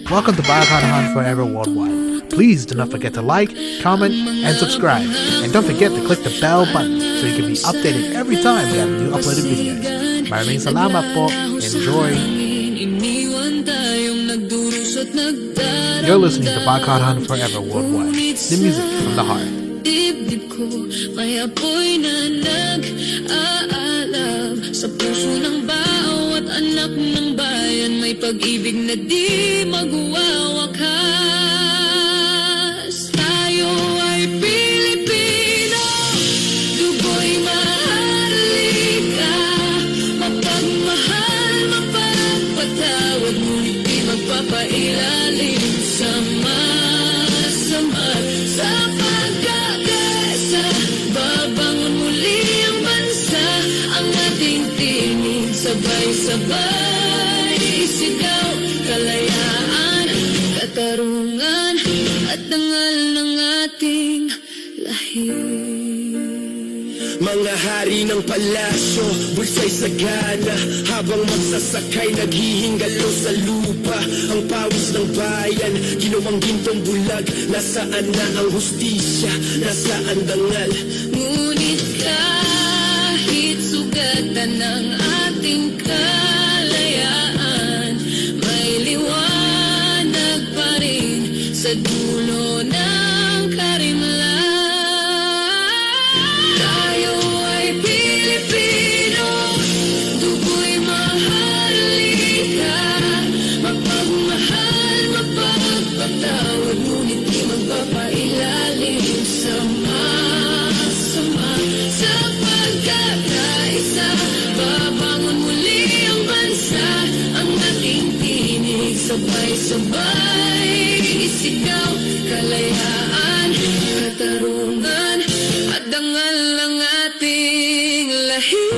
Welcome to Bioconahon Forever Worldwide. Please do not forget to like, comment, and subscribe. And don't forget to click the bell button so you can be updated every time we have new uploaded videos. Maraming salamat po. Enjoy. You're listening to Bioconahon Forever Worldwide. The music from the heart. Dibdib ko, may apoy na nag-aalab sa puso ng bawat anak ng bayan. May pag-ibig na di magwawakas. Tayo ay Pilipino, dugo'y maharlika, mapagmahal, mapagpatawad, ngunit di magpapailalim sa masama. Sa pagkakaisa, babangon muli ang bansa, ang ating tinig, sabay-sabay isigaw, kalayaan, katarungan, at dangal ng ating lahi. Mga hari ng palasyo, bulsay sagana, habang magsasakay naghihingalo sa lupa. Ang pawis ng bayan, ginawang gintong bulag. Nasaan na ang hustisya, nasaan dangal? Ngunit kahit sugatan ng ating kalayaan, may liwanag pa rin sa dulo ng karimlan. Tayo ay Pilipino, dugo'y maharlika, mapagmahal, mapagpatawad, ngunit di magpapailalim sa masama. Sa pagkakaisa, babangon muli ang bansa, ang ating tinig, sabay-sabay isigaw, kalayaan, katarungan, at dangal ng ating lahi.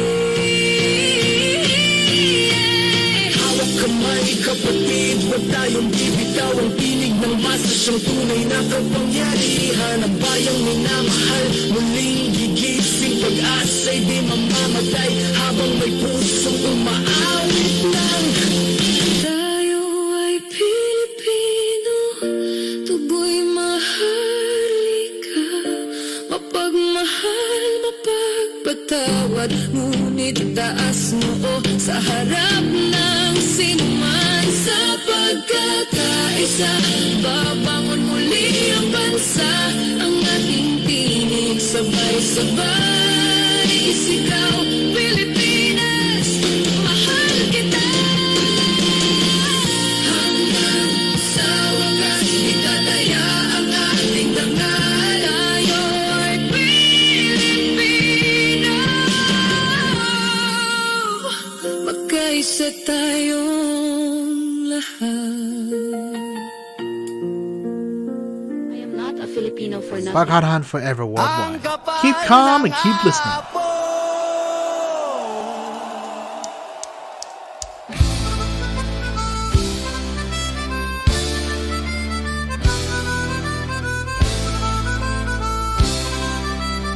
Hawak kamay kapatid, huwag tayong bibitaw. Ang tinig ng masa, siyang tunay na kapangyarihan. Ang bayang minamahal, muling gigising. Pag-asa'y di mamamatay, habang may pusong umaawit ng Tayo ay Pilipino, tugo'y maharlika, mapagmahal, mapagpatawad, ngunit taas noo sa harap ng sinuman. Sa pagkakaisa, babangon muli ang bansa, ang ating tinig, sabay-sabay isigaw, Pilipinas, mahal kita. Hanggang sa wagas, itataya ang ating dangal. Tayo ay Pilipino, magkaisa tayong lahat. I am not a Filipino for nothing. Bioconahon Forever Worldwide. Keep calm and keep listening.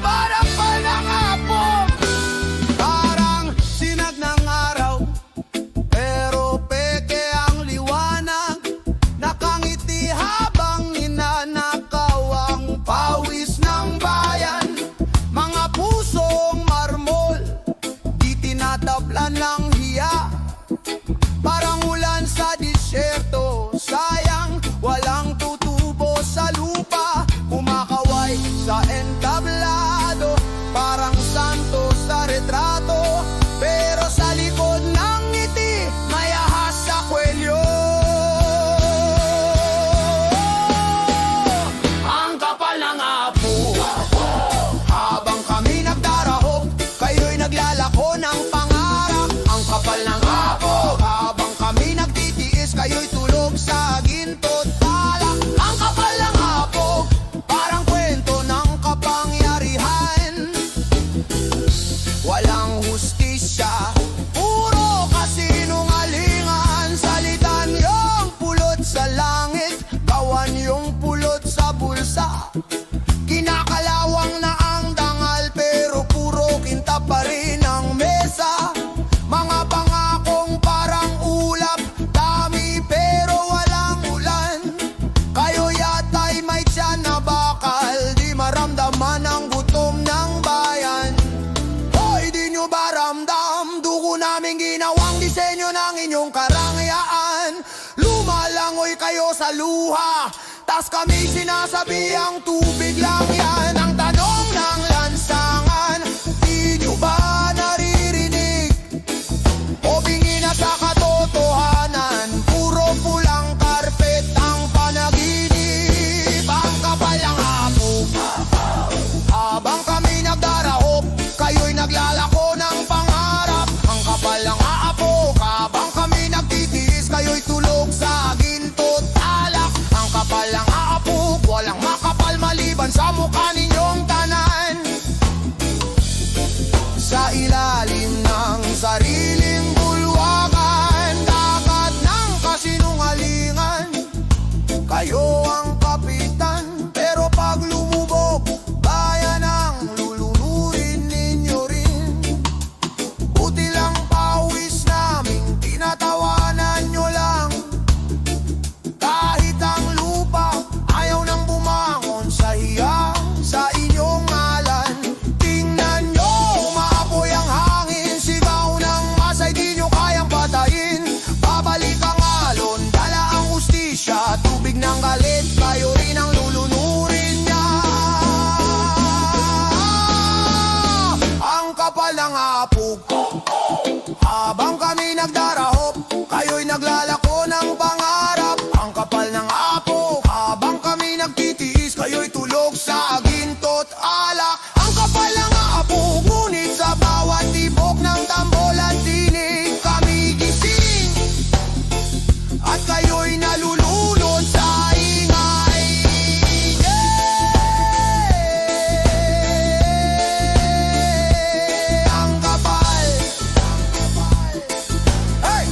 Para palang hapon, parang sinag ng araw, pero peke ang liwanag. Nakangiti habang ninanakaw ang pawis ng bayan. Mga pusong kayo sa luha. Tas kami sinasabi ang tubig lang yan. Ang tanong ng lansangan, di nyo ba naririnig? O bingi na sa katotohanan, puro pulang karpet ang panaginip. Ang kapal ng hapog, habang kami nagdarahop, kayo'y naglalako ng pangarap. Ang kapal ng haapog, habang kami nagtitiis, kayo'y tulog sa ginto't alak. Ang kapal ng haapog, walang makapal maliban sa mukha ninyong tanan. Sa ilalim ng sariling bulwagan, dagat ng kasinungalingan, kayo ang kapitan. Pero pag lumubog, bayan ang lulunurin ninyo rin. Buti lang pawis naming tinatawanan nyo lang. Kahit ang lupa ayaw nang bumangon sa hiya sa inyong ngalan. Tingnan nyo, umaapoy ang hangin, sigaw ng masay di nyo kayang patayin. Babalik ang alon, dala ang hustisya, tubig ng galit, kayo rin ang lulunurin niya. Ang kapal ng hapog, habang kami nagdarahop, kayo'y naglalako ng pangarap. Ang kapal ng hapog, habang kami nagtitiis, kayo'y tulog sa ginto't alak. Ang kapal ng hapog, ngunit sa bawat tibok ng tambol at tinig, kami gising at kayo'y nalulunod sa ingay. Ang kapal, hey,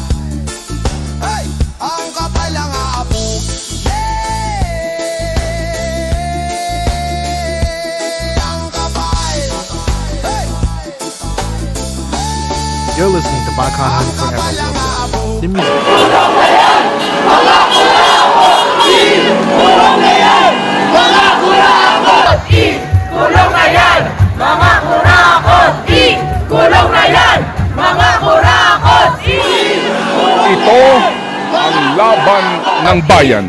hey, ang kapal ng hapog, ang kapal, hey. You're listening to Bacon Hunt Forever Worldwide. The music. Kulong na yan, mga kurakot! Kulong na yan, mga kurakot! Ito ang laban ng bayan.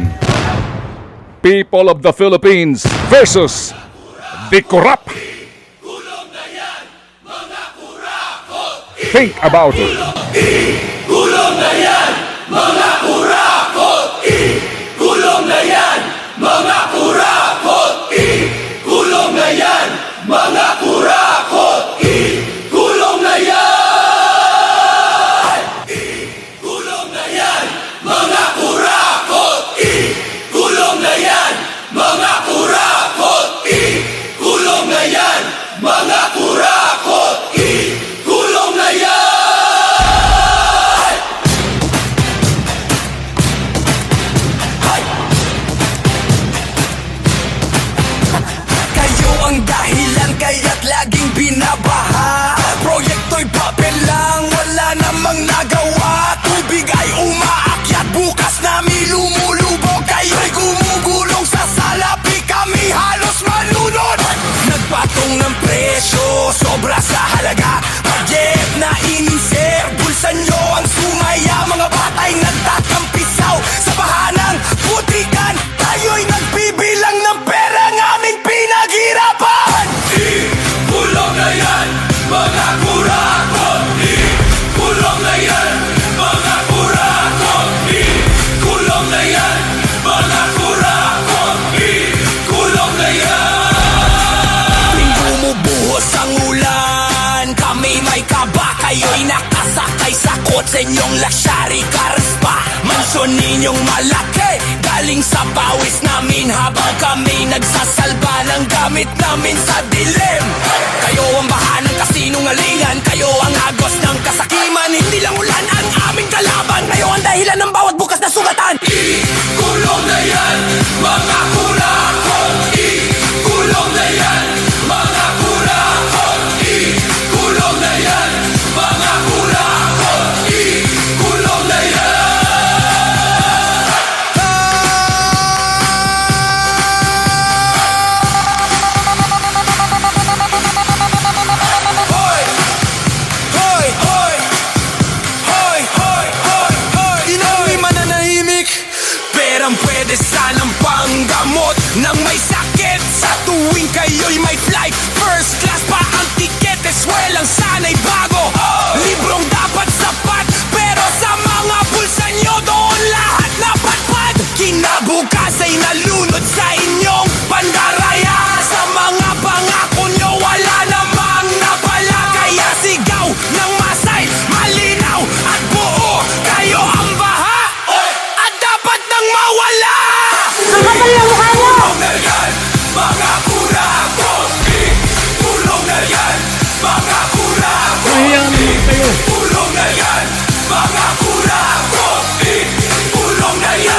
People of the Philippines versus the corrupt. Think about it. Kulong na yan, mga kurakot! Kulong na yan, mga kurakot! Kulong na yan, mga kurakot! Kulong na yan! Kulong na yan, mga kurakot! Kulong na yan, mga kurakot! Kulong na yan, mga kurakot! Kulong na yan! Kayo ang dahilan kaya't laging binabaha. Proyekto'y papel lang, wala namang nagawa. Tubig ay umaakyat, bukas namin lumulubog. Kayo'y gumugulong sa salapi, kami halos malunod. Nagpatong ng presyo, sobra sa halaga. Budget na iniser, bulsa nyo ang sumaya. Mga batay nagtatampisaw sa bahanang putikan. Tayo'y nagbibilang ng pera ng aming pinaghirapan. Kulong na yan, mga kurakot! Kulong na yan, mga kurakot! Kulong na yan, mga kurakot! Kulong na yan! Tuwing bumubuhos ang ulan, kami may kaba. Kayo'y nakasakay sa kotse nyong luxury cars pa. Mansyon ninyong malaki, galing sa pawis namin habang kami nagsasalba ng gamit namin sa dilim. Kayo ang baha ng kasinungalingan, kayo ang agos ng kasakiman. Hindi lang ulan ang aming kalaban, kayo ang dahilan ng bawat bukas na sugatan. Kulong na yan, mga kurakot! Kulong na yan, mga kurakot! Kulong na yan, mga kurakot! Kulong na yan! perang pwede sanang panggamot ng may sakit. Sa tuwing kayo'y may flight, first class pa ang tiket. Eswelang sana'y bago, librong dapat sapat, pero sa mga bulsa nyo doon lahat napatpad. Kinabukas ay nalunod sa inyong pandaraya. Sa mga pangako nyo wala namang napala. Kaya sigaw ng masay, malinaw at buo, kayo ang baha at dapat nang mawala. Kakapal na mukha mo! Tulong na yan, mga kurakot. Tulong na yan, mga kurakot. Tulong na yan, mga kurakot. Tulong na yan.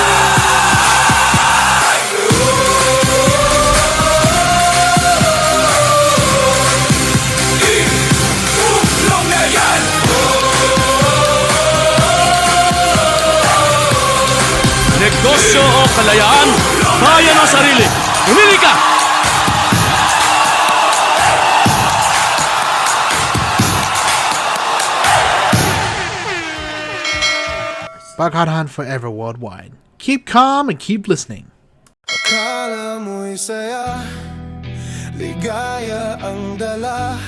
Tulong na yan. Negosyo o kalayaan, kaya ng sarili. Pumili ka! Barkadahan forever worldwide. Keep calm and keep listening. Akala mo'y saya, ligaya ang dala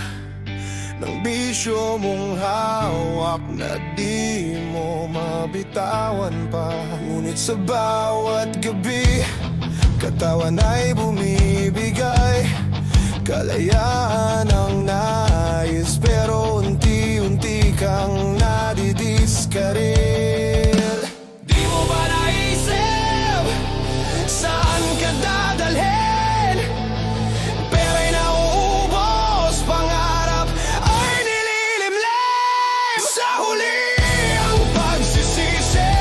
ng bisyo mong hawak na di mo mabitawan pa. Ngunit sa bawat gabi, katawan ay bumibigay. Kalayaan ang nais, pero unti-unti kang nadidiskaril. Di mo ba naisip saan ka dadalhin? Pera'y nauubos, pangarap ay nililimlim. Sa huli ang pagsisisi,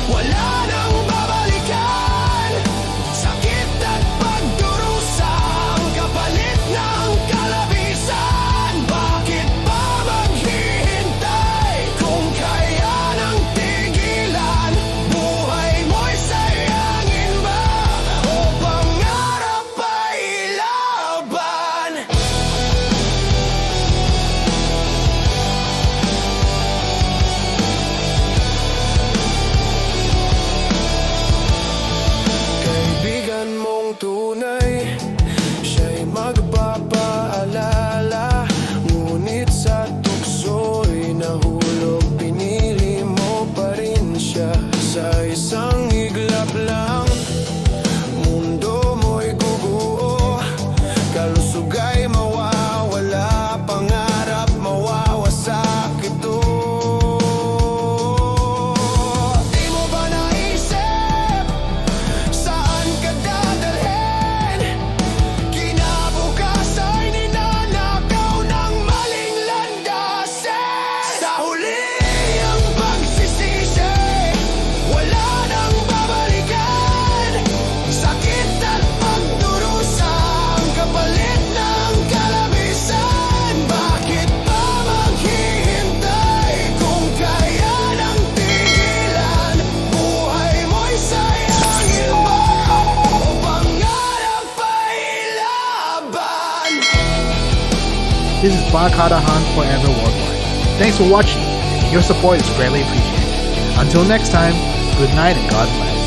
wala nang babalikan. Sakit at pagdurusa ang kapalit ng kalabisan. Bakit ba maghihintay kung kaya nang tigilan? Buhay mo'y sayangin ba o pangarap ay laban? Kaibigan mong tunay, siya'y magpapaalala. Ngunit sa tukso'y nahulog, pinili mo pa rin siya. Sa isang iglap lang, mundo mo'y guguo. Kalusugay mawawala, pangarap mawawasak ito. Di mo ba naisip saan ka dadalhin? Kinabukas ay ninanakaw ng maling landasin. Sa huli ang pagsisisi, wala nang babalikan. Sakit at pagdurusa ang kapalit ng kalabisan. Bakit ba maghihintay kung kaya nang tigilan? Buhay mo'y sayangin ba o pangarap ay laban? This is Barkadahan forever worldwide. Thanks for watching. Your support is greatly appreciated. Until next time, good night and God bless.